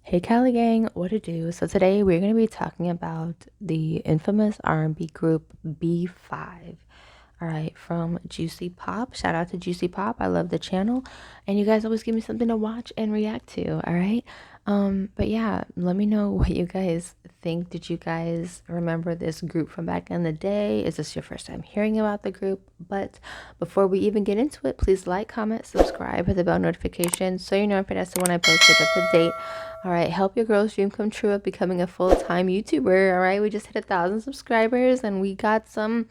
Hey Cali gang, what to do? So today we're going to be talking about the infamous R&B group B5. All right, from Juicy Pop. Shout out to Juicy Pop. I love the channel, and you guys always give me something to watch and react to. All right, but yeah, let me know what you guys think. Did you guys remember this group from back in the day? Is this your first time hearing about the group? But before we even get into it, please like, comment, subscribe, hit the bell notification so you know if it's when I post it up to date. All right, help your girl's dream come true of becoming a full-time YouTuber. All right, we just hit 1,000 subscribers, and we got some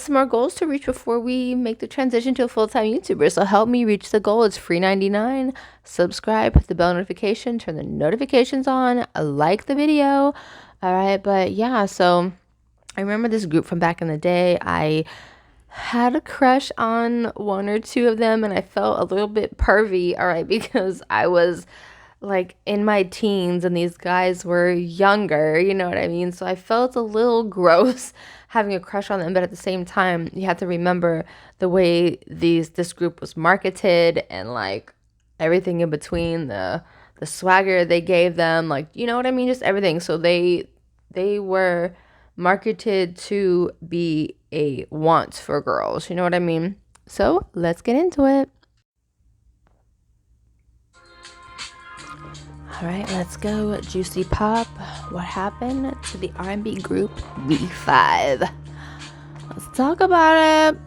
more goals to reach before we make the transition to a full-time YouTuber. So help me reach the goal. It's free 99. Subscribe, hit the bell notification, turn the notifications on, like the video. All right, but yeah, so I remember this group from back in the day. I had a crush on one or two of them, and I felt a little bit pervy, all right, because I was like in my teens and these guys were younger, you know what I mean? So I felt a little gross having a crush on them, but at the same time, you have to remember the way this group was marketed and like everything in between, the swagger they gave them, like, you know what I mean? Just everything. So they were marketed to be a want for girls, you know what I mean? So let's get into it. All right, let's go. Juicy Pop. What happened to the R&B group B5? Let's talk about it.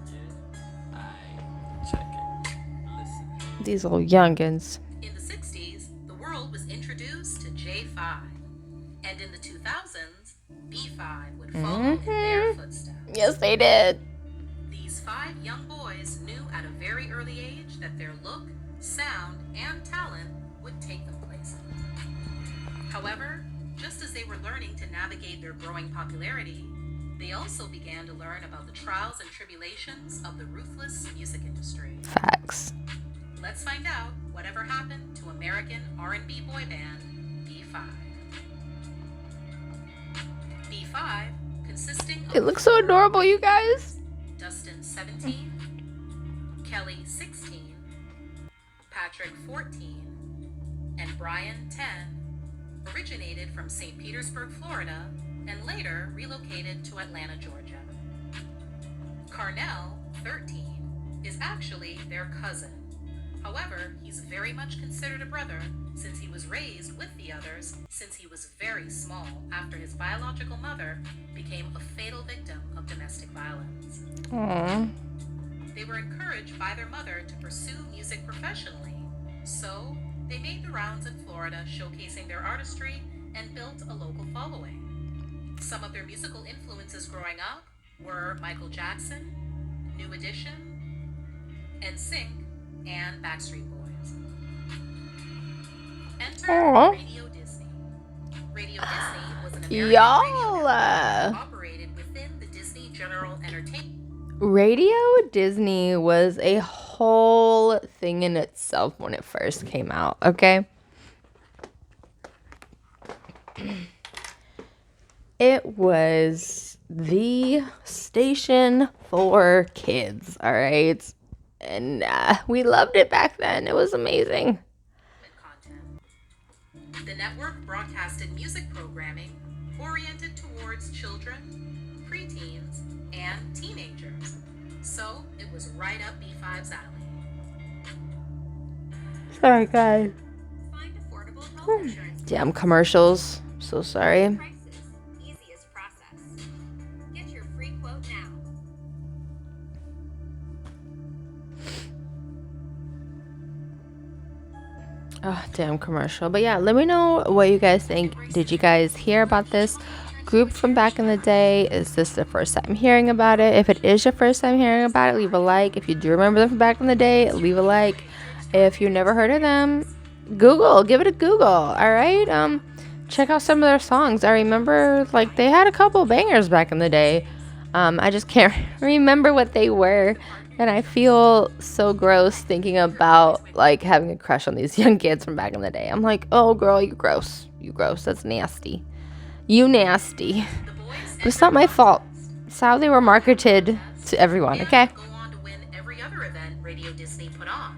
These little youngins. In the 60s, the world was introduced to J5. And in the 2000s, B5 would follow in their footsteps. Yes, they did. These 5 young boys knew at a very early age that their look, sound, and talent would take them places. However, just as they were learning to navigate their growing popularity, they also began to learn about the trials and tribulations of the ruthless music industry. Facts. Let's find out whatever happened to American R&B boy band B5. B5, consisting of... It looks so adorable, you guys. Dustin, 17, Kelly, 16, Patrick, 14, and Brian, 10, originated from St. Petersburg, Florida, and later relocated to Atlanta, Georgia. Carnell, 13, is actually their cousin. However, he's very much considered a brother since he was raised with the others since he was very small after his biological mother became a fatal victim of domestic violence. Aww. They were encouraged by their mother to pursue music professionally, so they made the rounds in Florida showcasing their artistry and built a local following. Some of their musical influences growing up were Michael Jackson, New Edition, NSYNC, and Backstreet Boys. Enter Radio Disney. Radio Disney was an American radio that operated within the Disney General Entertainment. Radio Disney was a whole thing in itself when it first came out, okay? It was the station for kids, all right? And we loved it back then. It was amazing. The network broadcasted music programming oriented towards children, preteens, and teenagers. So it was right up B5's alley. Sorry, guys. Find affordable health insurance. Damn commercials. So sorry. Prices, easiest process. Get your free quote now. Oh, damn commercial. But yeah, let me know what you guys think. Did you guys hear about this group from back in the day? Is this the first time hearing about it? If it is your first time hearing about it, leave a like. If you do remember them from back in the day, leave a like. If you never heard of them, give it a Google. All right. Check out some of their songs. I remember like they had a couple bangers back in the day. I just can't remember what they were. And I feel so gross thinking about like having a crush on these young kids from back in the day. I'm like, oh girl, you gross. You gross. That's nasty. You nasty. But it's not my fault. It's how they were marketed to everyone, okay? Go on to win every other event Radio Disney put on.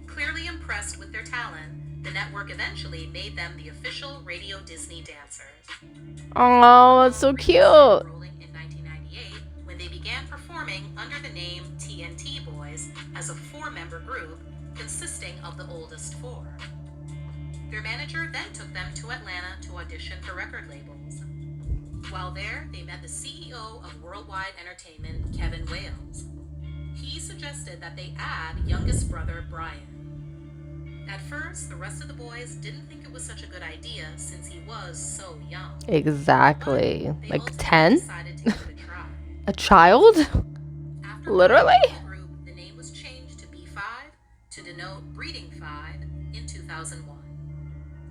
Clearly impressed with their talent, The network eventually made them the official Radio Disney dancers. Oh, that's so cute. Rolling in 1998 when they began performing under the name TNT Boys as a 4-member group consisting of the oldest 4. Their manager then took them to Atlanta to audition for record labels. While there, they met the CEO of Worldwide Entertainment, Kevin Wales. He suggested that they add youngest brother Brian. At first, the rest of the boys didn't think it was such a good idea since he was so young. Exactly. They Like ultimately 10? decided to give it a try. A child? After Literally? the group, the name was changed to B5 to denote Breeding 5 in 2001.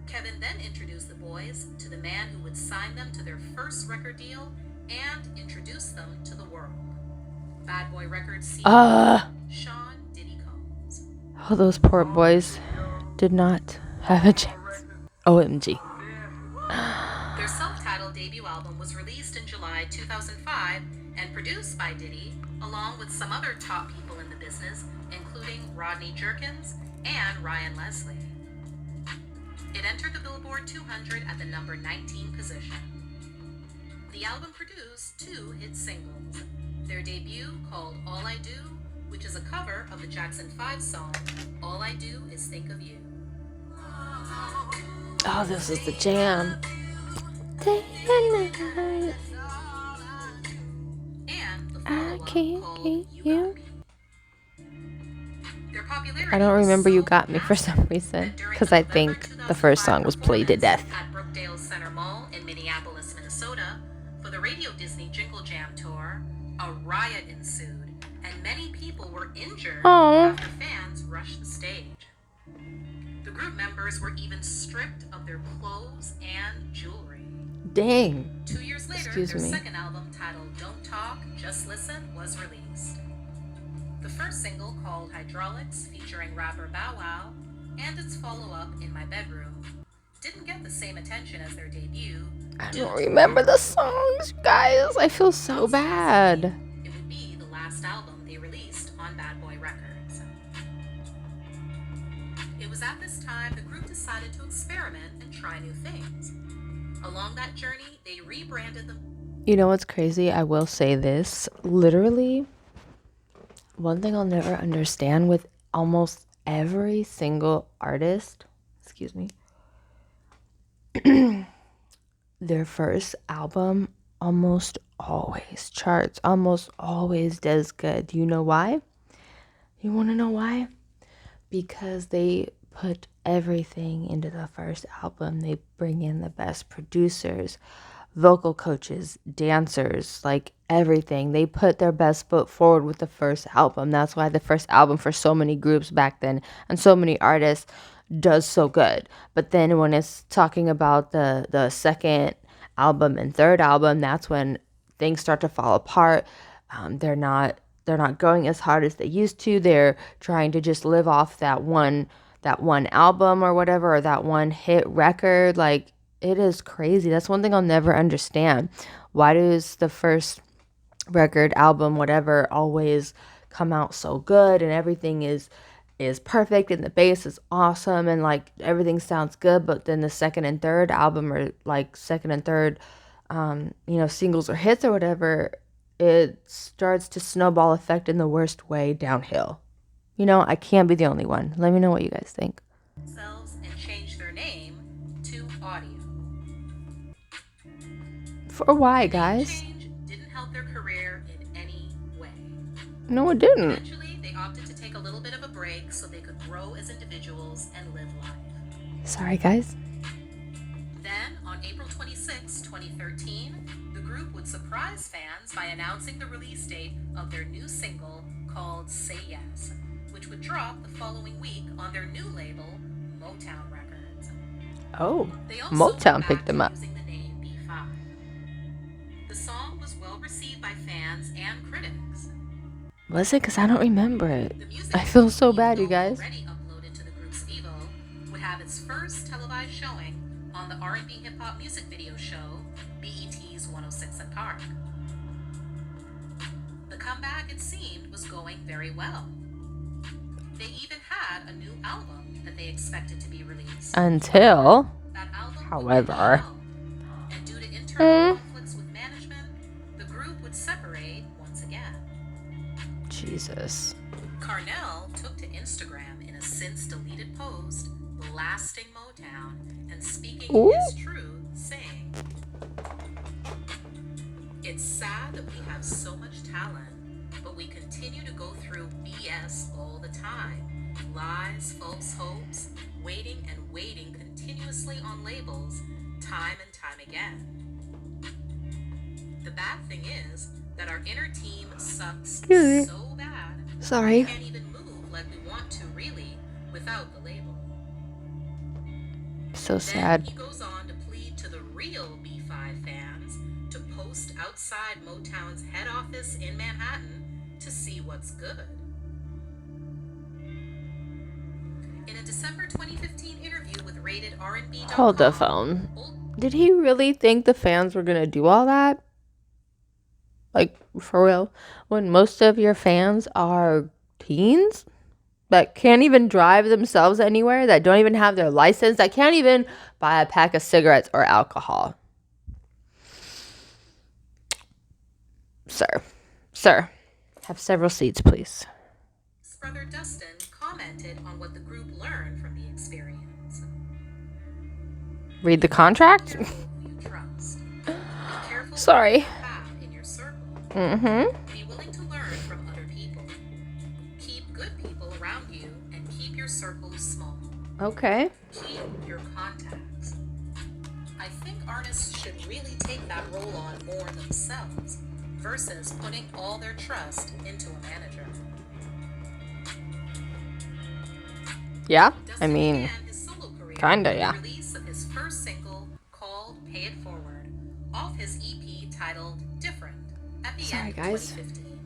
Kevin then introduced the boys to the man who would sign them to their first record deal and introduce them to the world. Bad Boy Records CEO Sean Diddy Combs. Oh, those poor boys did not have a chance. OMG. Their self-titled debut album was released in July 2005 and produced by Diddy, along with some other top people in the business, including Rodney Jerkins and Ryan Leslie. It entered the Billboard 200 at the number 19 position. The album produced 2 hit singles. Their debut, called All I Do, which is a cover of the Jackson 5 song, All I Do Is Think of You. Oh, this is the jam. Day and night. And the I follow-up can't called get You you. Got Me. Their popularity I don't was remember so You Got Me for some massive reason, that during because the I November think the first 2005 song was played to death. At Brookdale Center Mall in Minneapolis, Minnesota, for the Radio Disney Jingle Jam tour, a riot ensued, and many people were injured Aw. after fans rushed the stage. The group members were even stripped of their clothes and jewelry. Dang. 2 years later, Excuse their me. second album, titled Don't Talk, Just Listen, was released. The first single, called Hydraulics, featuring rapper Bow Wow, and its follow-up, In My Bedroom, didn't get the same attention as their debut. I don't remember the songs, guys. I feel so bad. It would be the last album they released on Bad Boy Records. It was at this time the group decided to experiment and try new things. Along that journey, they rebranded them. You know what's crazy? I will say this. Literally, one thing I'll never understand with almost every single artist, excuse me, their first album almost always charts, almost always does good. Do you know why? You want to know why? Because they put everything into the first album. They bring in the best producers, vocal coaches, dancers, like everything. They put their best foot forward with the first album. That's why the first album for so many groups back then and so many artists does so good. But then when it's talking about the second album and third album, that's when things start to fall apart. They're not going as hard as they used to. They're trying to just live off that one album or whatever, or that one hit record. Like, it is crazy. That's one thing I'll never understand. Why does the first record, album, whatever, always come out so good and everything is perfect and the bass is awesome and like everything sounds good, but then the second and third album, or like second and third singles or hits or whatever, it starts to snowball effect in the worst way downhill. I can't be the only one. Let me know what you guys think. Themselves and changed their name to Audio. For why, The name guys? change didn't help their career in any way. No, it didn't. Eventually, they opted to take a little bit of a break so they could grow as individuals and live life. Sorry, guys. Then, on April 26, 2013, the group would surprise fans by announcing the release date of their new single called Say Yes, which would drop the following week on their new label, Motown Records. Oh, They also Motown went back picked to them up. using the name B5. The song was well received by fans and critics. Was it? Because I don't remember it. The music I feel so video, bad, you guys. already uploaded to the group's Vivo, would have its first televised showing on the R&B hip hop music video show, BET's 106 & Park. The comeback, it seemed, was going very well. They even had a new album that they expected to be released. Until, That album however, and due to internal conflicts with management, the group would separate once again. Jesus. Carnell took to Instagram in a since-deleted post, blasting Motown and speaking his truth, saying, "It's sad that we have so much talent, but we continue to go through BS all the time. Lies, false hopes, waiting and waiting continuously on labels, time and time again. The bad thing is that our inner team sucks so bad. Sorry. We can't even move like we want to really without the label." So sad. Then he goes on to plead to the real B5 fans to post outside Motown's head office in Manhattan to see what's good. In a December 2015 interview with Rated R&B.com, Hold the phone. Did he really think the fans were gonna do all that? Like, for real? When most of your fans are teens that can't even drive themselves anywhere, that don't even have their license, that can't even buy a pack of cigarettes or alcohol. Sir, have several seats, please. Brother Dustin commented on what the group learned from the experience. Read the contract? Sorry. In your circle. Mm-hmm. Be willing to learn from other people. Keep good people around you and keep your circle small. Okay. Keep your contacts. I think artists should really take that role on more themselves versus putting all their trust into a manager. Yeah, Dustin I mean, began his solo career kinda, with yeah. the release of his first single called Pay It Forward off his EP titled Different at the end of 2015.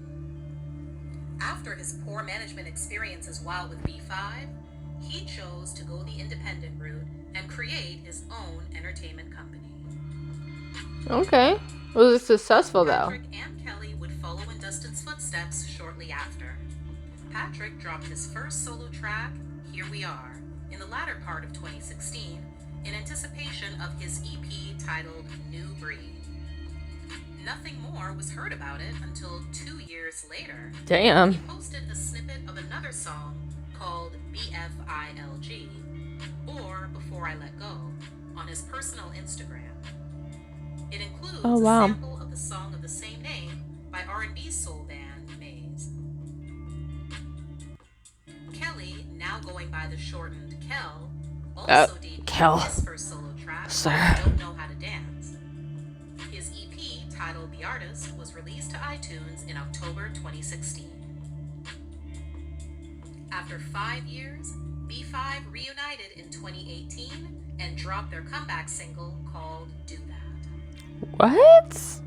After his poor management experience as well with B5, he chose to go the independent route and create his own entertainment company. Okay. Was it successful, though? Patrick and Kelly would follow in Dustin's footsteps shortly after. Patrick dropped his first solo track, Here We Are, in the latter part of 2016 in anticipation of his EP titled New Breed. Nothing more was heard about it until 2 years later. Damn. He posted a snippet of another song called BFILG, or Before I Let Go, on his personal Instagram. It includes a sample of the song of the same name by R&B soul band Maze. Kelly, now going by the shortened Kel, also debuted his first solo track, Don't Know How to Dance. His EP, titled The Artist, was released to iTunes in October 2016. After 5 years, B5 reunited in 2018 and dropped their comeback single called Do That. What?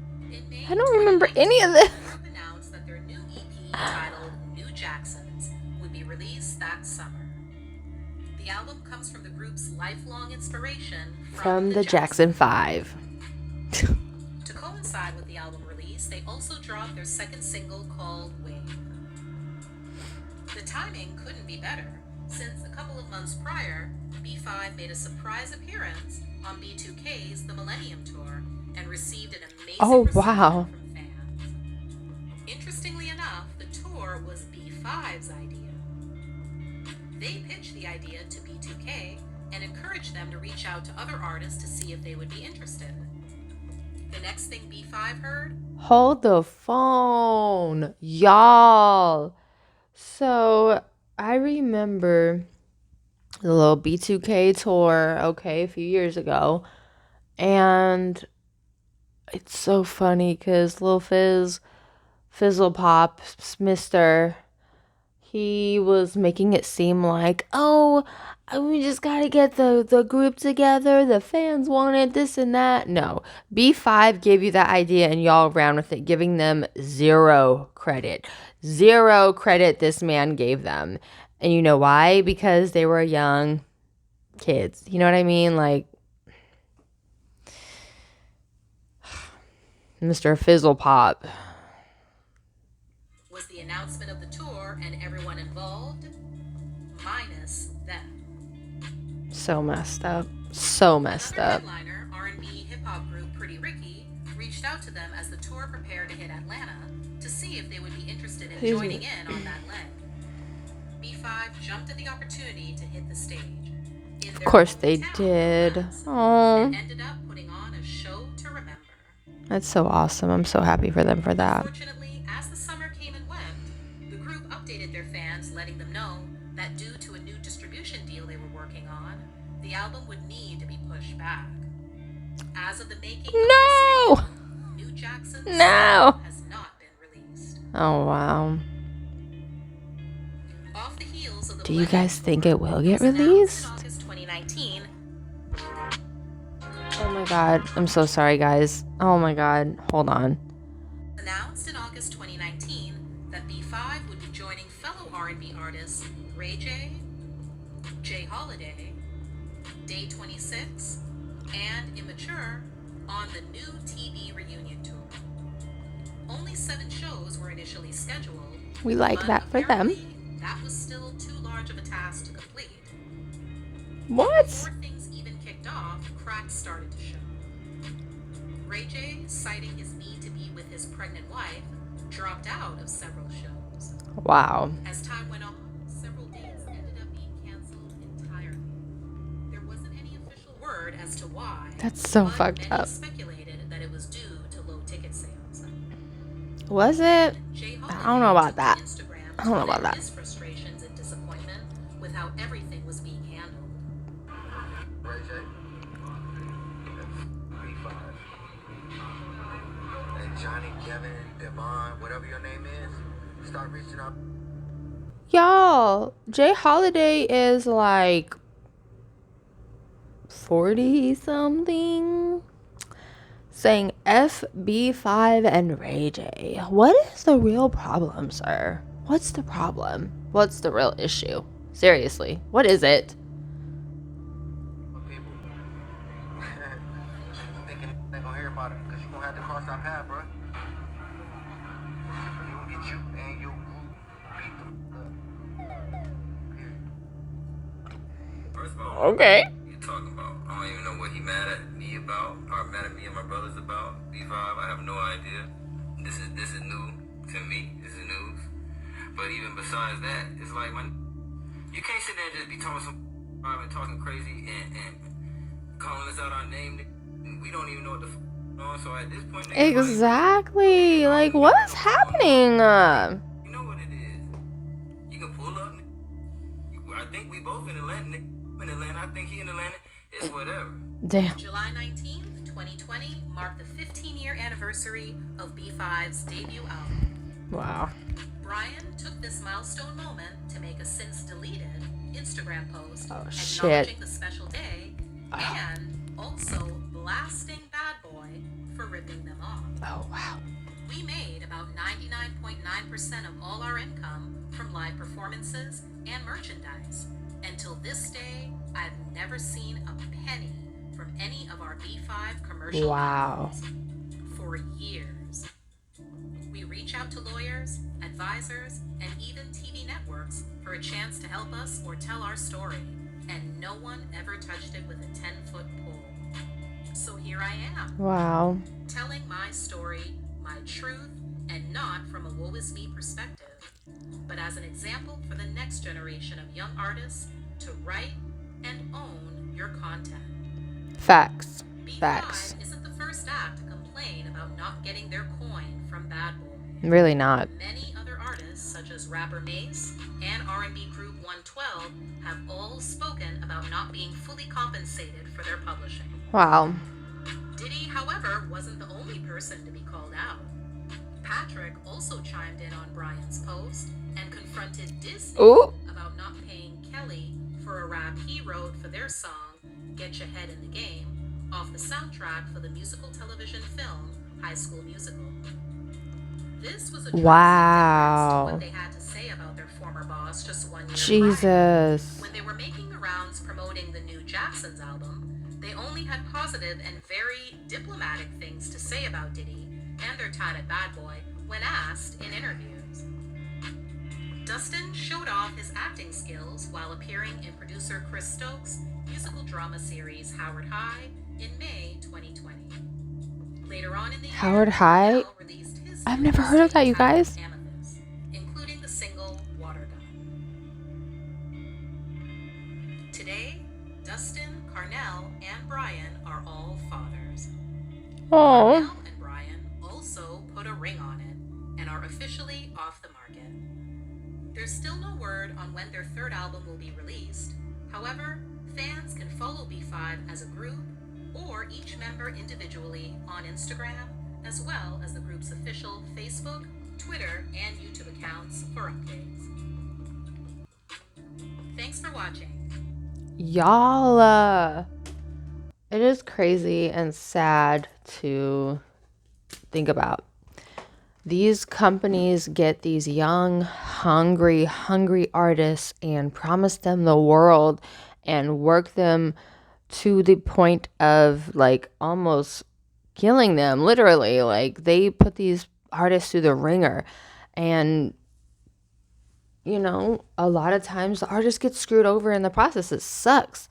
I don't remember any of this. The group announced that their new EP, titled New Jacksons, would be released that summer. The album comes from the group's lifelong inspiration from the Jackson 5. To coincide with the album release, they also dropped their second single called Wave. The timing couldn't be better, since a couple of months prior, B5 made a surprise appearance on B2K's The Millennium Tour and received an amazing reception from fans. Interestingly enough, the tour was B5's idea. They pitched the idea to B2K and encouraged them to reach out to other artists to see if they would be interested. The next thing B5 heard? Hold the phone, y'all. So, I remember the little B2K tour, a few years ago. And it's so funny because Lil Fizzle Pop, Mr., he was making it seem like, we just gotta get the group together, the fans wanted this and that. No, B5 gave you that idea and y'all ran with it, giving them zero credit this man gave them. And you know why? Because they were young kids, you know what I mean? Like, Mr. Fizzle Pop was the announcement of the tour and everyone involved. minus them. So messed up. So messed Another up. headliner, R&B hip-hop group Pretty Ricky, reached out to them as the tour prepared to hit Atlanta to see if they would be interested in joining in on that leg. B5 jumped at the opportunity to hit the stage. Of course they did. Oh, and ended up putting on a show to remember. that's so awesome. I'm so happy for them for that. Unfortunately, as the summer came and went, the group updated their fans, letting them know that due to a new distribution deal they were working on, the album would need to be pushed back. As of the making of this video, New Jackson's song has not been released. Oh, wow. Off the heels of the Do you guys think it will get released? in August 2019. Oh my god. I'm so sorry, guys. Oh my god. Hold on. Announced in August 2019 that B5 would be joining fellow R&B artists Ray J.Holiday, Day 26, and Immature on the new TV reunion tour. Only 7 shows were initially scheduled. We like that for them. That was still too large of a task to complete. What? Before things even kicked off, cracks started to show. Ray J, citing his need to be with his pregnant wife, dropped out of several shows. Wow. As time went on, several dates ended up being canceled entirely. There wasn't any official word as to why. That's so but fucked many up. speculated that it was due to low ticket sales. Was it? J.Holiday I don't know about took to that. Instagram I don't know about to that. his frustrations and disappointment with how everything was being handled. Ray J. B5. And Johnny, Kevin, Devon, whatever your name is, start reaching out. Y'all, J.Holiday is like 40 something, saying FB5 and Ray J. What is the real problem, sir? What's the problem? What's the real issue? Seriously, what is it? People thinking they're gonna hear about it because you're gonna have to cross our path, bro. You will get you and your group beat them. First of all, Okay. you talking about? I don't even know what he mad at me about, or mad at me and my brothers about. B5, I have no idea. This is new to me. This is news. But even besides that, it's like you can't sit there and just be talking and talking crazy and calling us out our name. We don't even know what the on. So at this point, Exactly. Like, what is happening? You know what it is. You can pull up. I think we both in Atlanta. I think he in Atlanta. It's whatever. Damn. July 19th, 2020 marked the 15-year anniversary of B5's debut album. Wow. Brian took this milestone moment to make a since-deleted Instagram post shit. acknowledging the special day and also blasting Bad Boy for ripping them off. Oh, wow. We made about 99.9% of all our income from live performances and merchandise. Until this day, I've never seen a penny from any of our B5 commercial Wow. albums for years. We reach out to lawyers, advisors, and even TV networks for a chance to help us or tell our story, and no one ever touched it with a 10-foot pole. So here I am, Wow. telling my story, my truth, and not from a woe is me perspective, but as an example for the next generation of young artists to write and own your content. Facts. B5 Facts. isn't the first act to complain about not getting their coin from Bad Boy. Really not. Many other artists, such as rapper Mace and R&B group 112, have all spoken about not being fully compensated for their publishing. Wow. Diddy, however, wasn't the only person to be called out. Patrick also chimed in on Brian's post and confronted Disney Ooh. about not paying Kelly for a rap he wrote for their song, Get Your Head in the Game, off the soundtrack for the musical television film High School Musical. This was a Wow. what they had to say about their former boss just 1 year prior. Jesus. When they were making the rounds promoting the new Jackson's album, they only had positive and very diplomatic things to say about Diddy and their time at Bad Boy when asked in interviews. Dustin showed off his acting skills while appearing in producer Chris Stokes' musical drama series Howard High in May 2020. Later on in the Howard year, High? Cornell released his I've new never heard of that, you mixtape guys. titled Amethyst, including the single Water Gun. Today, Dustin, Carnell, and Brian are all fathers. Oh. Carnell and Brian also put a ring on it and are officially off the market. There's still no word on when their third album will be released. However, fans can follow B5 as a group or each member individually on Instagram, as well as the group's official Facebook, Twitter, and YouTube accounts for updates. Thanks for watching. Y'all, it is crazy and sad to think about. These companies get these young, hungry artists and promise them the world and work them to the point of like almost killing them, literally. Like they put these artists through the ringer, and you know, a lot of times the artist gets screwed over in the process. It sucks.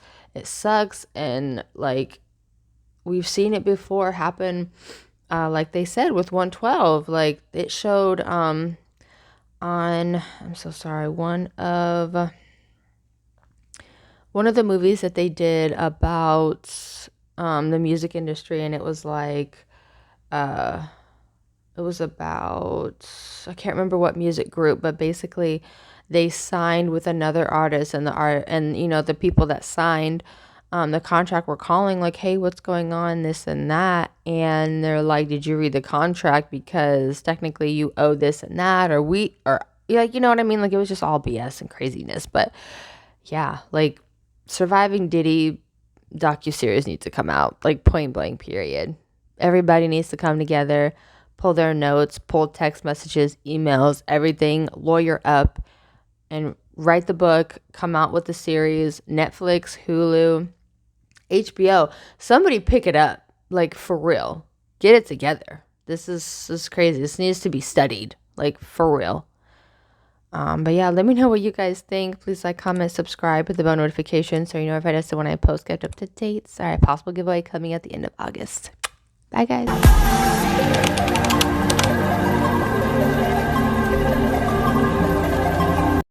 And like we've seen it before happen, like they said with 112. Like it showed on, I'm so sorry, one of the movies that they did about the music industry, and it was like it was about, I can't remember what music group, but basically they signed with another artist, and you know, the people that signed the contract were calling like, hey, what's going on, this and that, and they're like, did you read the contract, because technically you owe this and that, or like, you know what I mean? Like it was just all BS and craziness. But yeah, like Surviving Diddy docuseries needs to come out, like point blank, period. Everybody needs to come together, pull their notes, pull text messages, emails, everything, lawyer up, and write the book, come out with the series. Netflix, Hulu, HBO, somebody pick it up, like for real. Get it together. This is crazy. This needs to be studied, like for real. But yeah, let me know what you guys think. Please like, comment, subscribe, hit the bell notification so you know if I when I post, get up to dates. All right, possible giveaway coming at the end of August. Bye, guys.